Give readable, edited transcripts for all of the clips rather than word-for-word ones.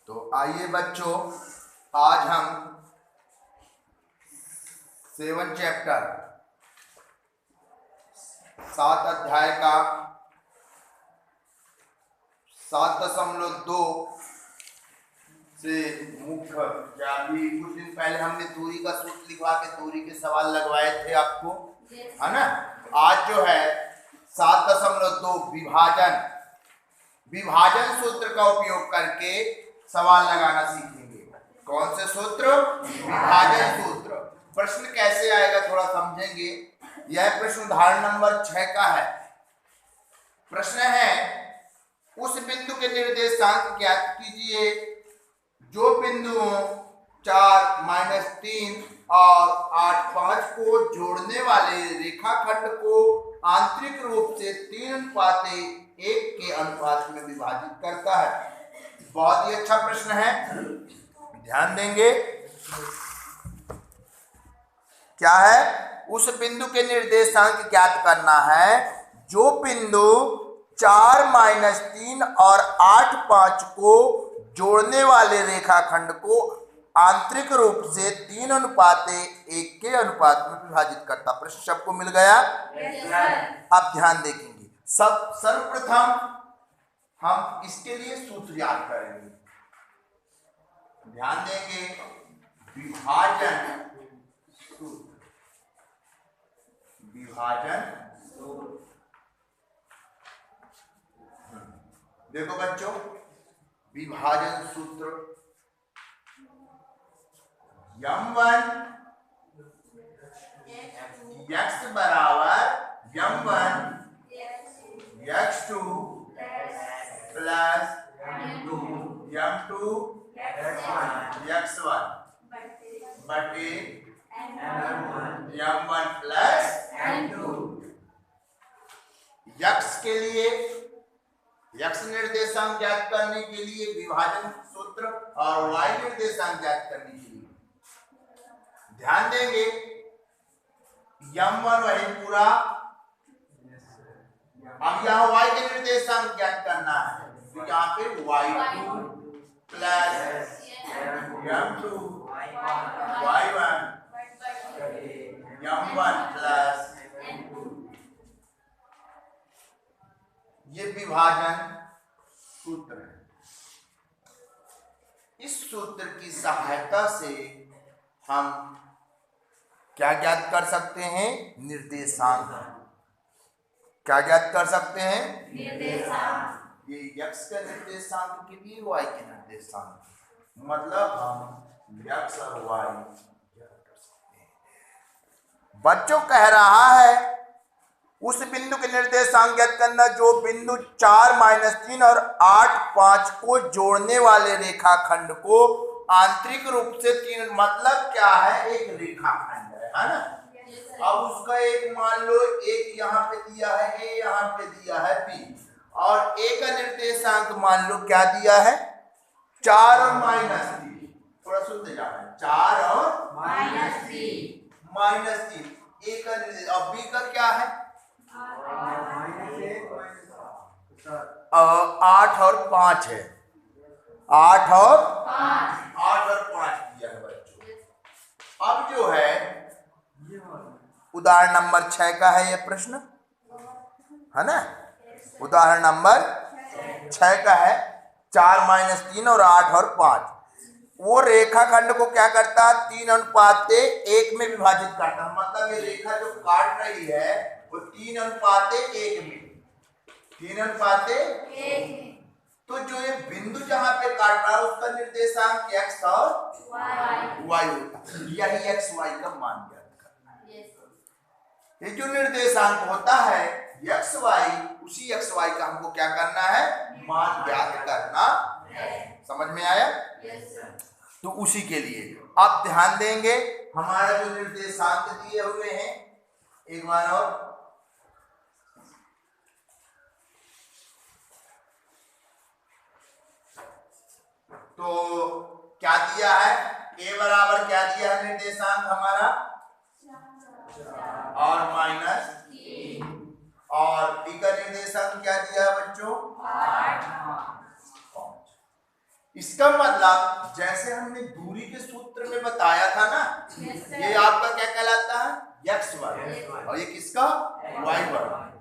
तो आइए बच्चों, आज हम 7 चैप्टर 7 अध्याय का 7.2 से मुख्य, या अभी कुछ दिन पहले हमने दूरी का सूत्र लिखवा के दूरी के सवाल लगवाए थे आपको, है ना। आज जो है 7.2 विभाजन सूत्र का उपयोग करके सवाल लगाना सीखेंगे। कौन से सूत्र? विभाजन सूत्र। प्रश्न कैसे आएगा थोड़ा समझेंगे। यह प्रश्न उदाहरण नंबर 6 का है। प्रश्न है, उस बिंदु के निर्देशांक ज्ञात कीजिए जो बिंदुओं 4, -3 और 8, 5 को जोड़ने वाले रेखाखंड को आंतरिक रूप से 3:1 के अनुपात में विभाजित करता है। बहुत ही अच्छा प्रश्न है, ध्यान देंगे। क्या है? उस बिंदु के निर्देशांक ज्ञात करना है जो बिंदु 4, -3 और 8, 5 को जोड़ने वाले रेखाखंड को आंतरिक रूप से 3:1 के अनुपात में विभाजित करता। प्रश्न सबको मिल गया? अब ध्यान देखेंगे। सर्वप्रथम हम इसके लिए सूत्र याद करेंगे। ध्यान देंगे, विभाजन सूत्र। देखो बच्चों, विभाजन सूत्र m1 x बराबर m1 x2 plus m2 x1 बटे m1 प्लस m2। x के लिए x निर्देशांक ज्ञात करने के लिए विभाजन सूत्र और y निर्देशांक ज्ञात करने के लिए ध्यान देंगे। m1 वही पूरा, अब यहाँ y के निर्देशांक ज्ञात करना है, तो यहाँ पे y2 plus m2 y1 m1 plus ये विभाजन सूत्र है। इस सूत्र की सहायता से हम क्या ज्ञात कर सकते हैं? निर्देशांक। क्या ज्ञात कर सकते हैं? निर्देशांक। ये x का निर्देशांक के लिए y के निर्देशांक, मतलब हम x और y ज्ञात कर सकते हैं। बच्चों कह रहा है उस बिंदु के निर्देशांक ज्ञात करना जो बिंदु 4, -3 और 8, 5 को जोड़ने वाले रेखाखंड को आंतरिक रूप से 3, मतलब क्या है? एक रेखाखंड है ना। अब उसका एक मान लो, एक यहाँ पे दिया है a, यहाँ पे दिया है b, और a का निर्देशांक मान लो क्या दिया है? 4 और -3। थोड़ा सुनते जाना है, 4 और -3 a का निर्देश। अब b का क्या है? 8 और 5 है। 8 और 5 दिया है बच्चों। अब जो है उदाहरण नंबर 6 का है ये प्रश्न, है ना। उदाहरण नंबर 6 का है 4, -3 और 8 और 5। वो रेखाखंड को क्या करता? 3:1 में विभाजित करता। मतलब ये रेखा जो काट रही है वो 3:1 में, 3:1। तो जो ये बिंदु जहां पे काट रहा है उसका निर्देशांक x और y होता है। यही x y का मान ज्ञात करना है। ये जो निर्देशांक होता है x y, उसी x y का हमको क्या करना है? मान ज्ञात करना है। समझ में आया? तो उसी के लिए अब ध्यान देंगे, हमारा जो निर्देशांक दिए हुए हैं एक बार और, तो क्या दिया है? a बराबर क्या दिया है निर्देशांक हमारा? और -3, और b का निर्देशांक क्या दिया है बच्चों? 8। इसका मतलब जैसे हमने दूरी के सूत्र में बताया था ना, ये आपका क्या कहलाता है, x1, और ये किसका, y1,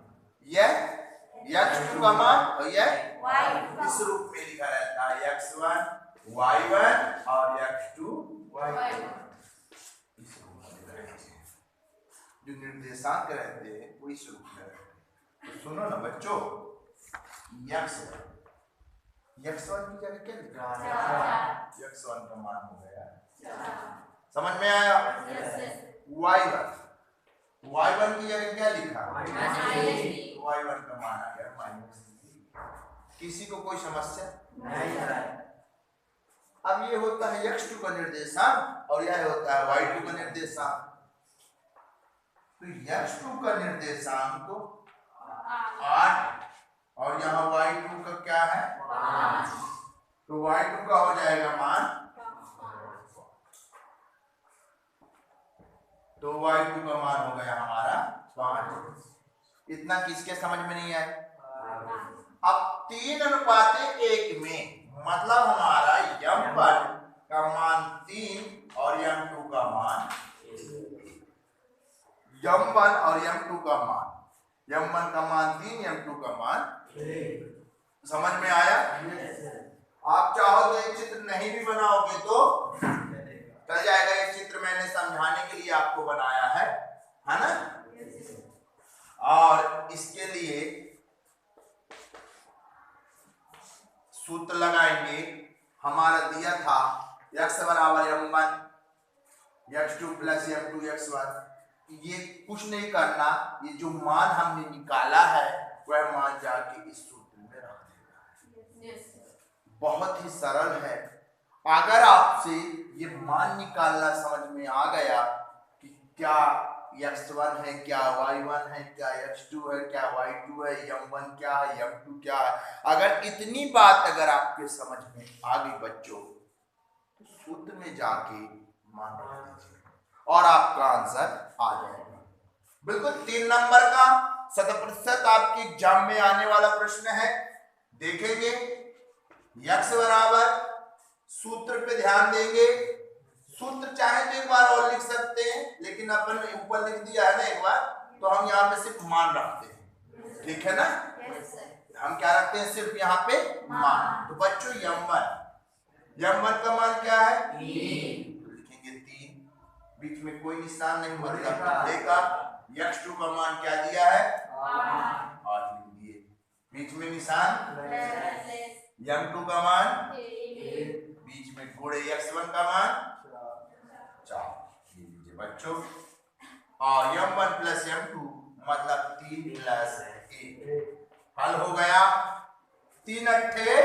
यह x2 का मान और यह इस रूप में लिखा रहता है x1 y1 और x2 y2। जो निर्देशांक रहते हैं वो इस रूप में रहते हैं। तो सुनो ना बच्चों, x1 की जगह क्या लिखा है, x1 का मान हो गया, समझ में आया। y1 की जगह क्या लिखा, y1 का मान आ गया -3। किसी को कोई समस्या नहीं है। अब ये होता है x2 का निर्देशांक और यह होता है y2 का निर्देशांक। तो x2 का निर्देशांक तो 8 और यहाँ y2 का क्या है 5, तो y2 का हो जाएगा मान, तो y2 का मान हो गया हमारा 5। इतना किसके समझ में नहीं आया। अब 3:1 में मतलब हमारा m1 का मान 3 और m2 का मान, m1 और m2 का मान, m1 का मान 3, m2 का मान 3। समझ में आया। आप चाहो तो एक चित्र नहीं भी बनाओगे तो चल जाएगा। एक चित्र मैंने समझाने के लिए आपको बनाया है ना। और इसके लिए सूत्र लगाएंगे। हमारा दिया था x बराबर m1 x2 plus m2 x1। ये कुछ नहीं करना, ये जो मान हमने निकाला है वह मान जाके इस सूत्र में रख देना। बहुत ही सरल है। अगर आपसे ये मान निकालना समझ में आ गया कि क्या x1 है, क्या y1 है, क्या x2 है, क्या y2 है, m1 क्या है, m2 क्या है, अगर इतनी बात अगर आपके समझ में आ गई बच्चों, तो सूत्र में जाके मान रख दीजिए और आपका आंसर आ जाएगा। बिल्कुल 3 नंबर का 100% आपके एग्जाम में आने वाला प्रश्न है। देखेंगे x बराबर, सूत्र पे ध्यान देंगे। सूत्र चाहे तो एक बार और लिख सकते हैं, लेकिन अपन ने ऊपर लिख दिया है ना एक बार, तो हम यहाँ पे सिर्फ मान रखते हैं, ठीक है ना। हम क्या रखते हैं, सिर्फ यहाँ पे मान। तो बच्चों m1 का मान क्या है 3, तो लिखेंगे 3, बीच में कोई निशान नहीं, मतलब देखा। x2 का मान क्या दिया है 8 लिख दिए, बीच में निशान। m2 का मान बीच में गुणे x1 का मान 4 लीजिए बच्चों। और m1 प्लस m2 मतलब 3 प्लस 1। हल हो गया 3 अट्ठे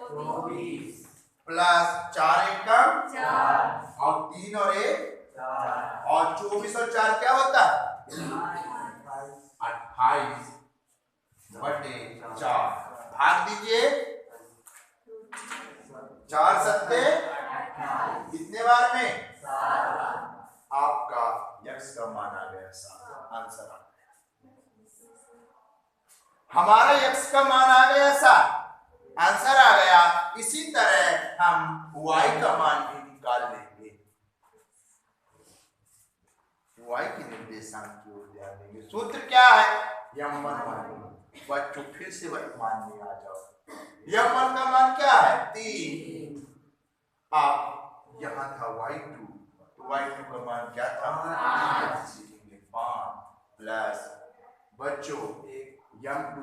24 प्लस 4 एकम 4 और 3 और 1 4 और 24 और 4 क्या होता है 28 बटे 4। भाग दीजिए 4 सत्ते कितने बार में 7। आपका x का मान आ गया 7, आंसर आ गया। हमारा x का मान आ गया 7, आंसर आ गया। इसी तरह हम y का मान भी निकाल लेंगे। y की निर्देशांक की ओर ध्यान देंगे। सूत्र क्या है m1 बच्चों फिर से वही मान में आ जाओ। m1 का मान क्या है 3। आप यहाँ था y2, तो y2 का मान क्या था 5 प्लस बच्चों m2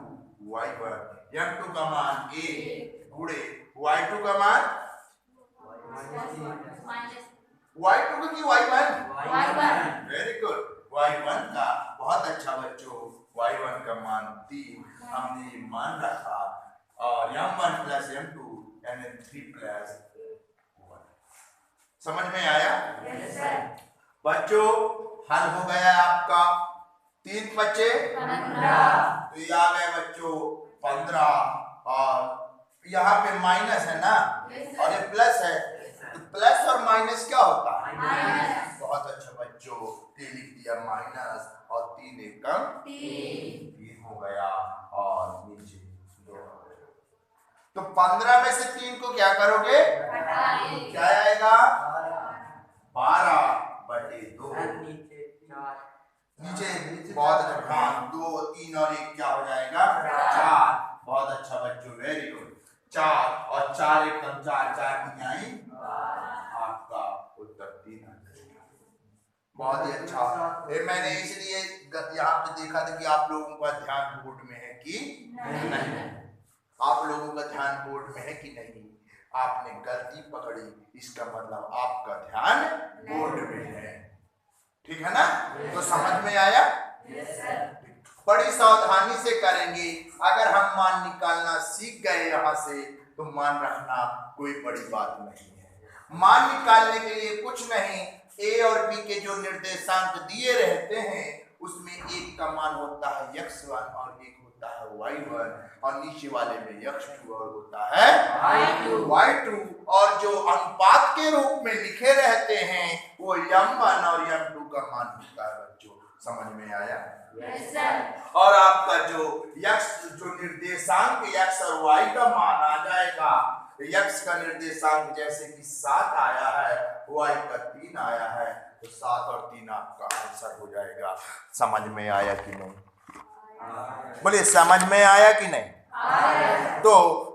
m2 का मान 1 गुणे y2 का मान y2 का की y1 वेरी गुड। y1 का बहुत अच्छा बच्चों, y1 का मान 3 हमने मान रखा और m1 प्लस m2 यानी 3 प्लस 1। समझ में आया बच्चों। हल हो गया आपका 3 बच्चे 15, तो ये आ गए बच्चों 15 और यहाँ पे माइनस है ना और ये प्लस है, तो प्लस और माइनस क्या होता है बहुत अच्छा बच्चों, लिख दिया माइनस और 3 एकम 3 हो गया और नीचे 2। तो 15 में से 3 को क्या करोगे? क्या आएगा? 12/2। नीचे बहुत अच्छा। हाँ, 2, 3 और 1 क्या हो जाएगा? 4। बहुत अच्छा बच्चों, वेरी गुड। 4 और 4 एकदम 4, 4 की आई आपका उत्तर 3 आ जाएगा। बहुत ही अच्छा। मैंने इसलिए यहाँ पे देखा था कि आप लोगों का ध्यान बोर्ड में है कि नहीं। आप लोगों का ध्यान बोर्ड में है कि नहीं? आपने गलती पकड़ी, इसका मतलब आपका ध्यान बोर्ड में है। ठीक है ना? तो समझ में आया? बड़ी सावधानी से करेंगे। अगर हम मान निकालना सीख गए यहाँ से, तो मान रखना कोई बड़ी बात नहीं है। मान निकालने के लिए कुछ नहीं, ए और बी के जो निर्देशांक दिए रहते हैं उसमें एक का मान होता है x1 और एक होता है y1, और नीचे वाले में x2 और होता है y2, और जो अनुपात के रूप में लिखे रहते हैं वो m1 और m2 का मान होता है। बच्चों समझ में आया? Yes, sir. और आपका जो जो निर्देशांक x और y का मान आ जाएगा, x का निर्देशांक जैसे कि 7 आया है, y का 3 आया है, तो 7 और 3 आपका आंसर हो जाएगा। समझ में आया कि नहीं? बोलिए समझ में आया कि नहीं? तो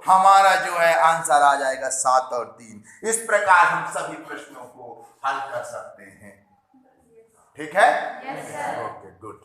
हमारा जो है आंसर आ जाएगा 7 और 3। इस प्रकार हम सभी प्रश्नों को हल कर सकते हैं। ठीक है? Yes, sir. Okay, good.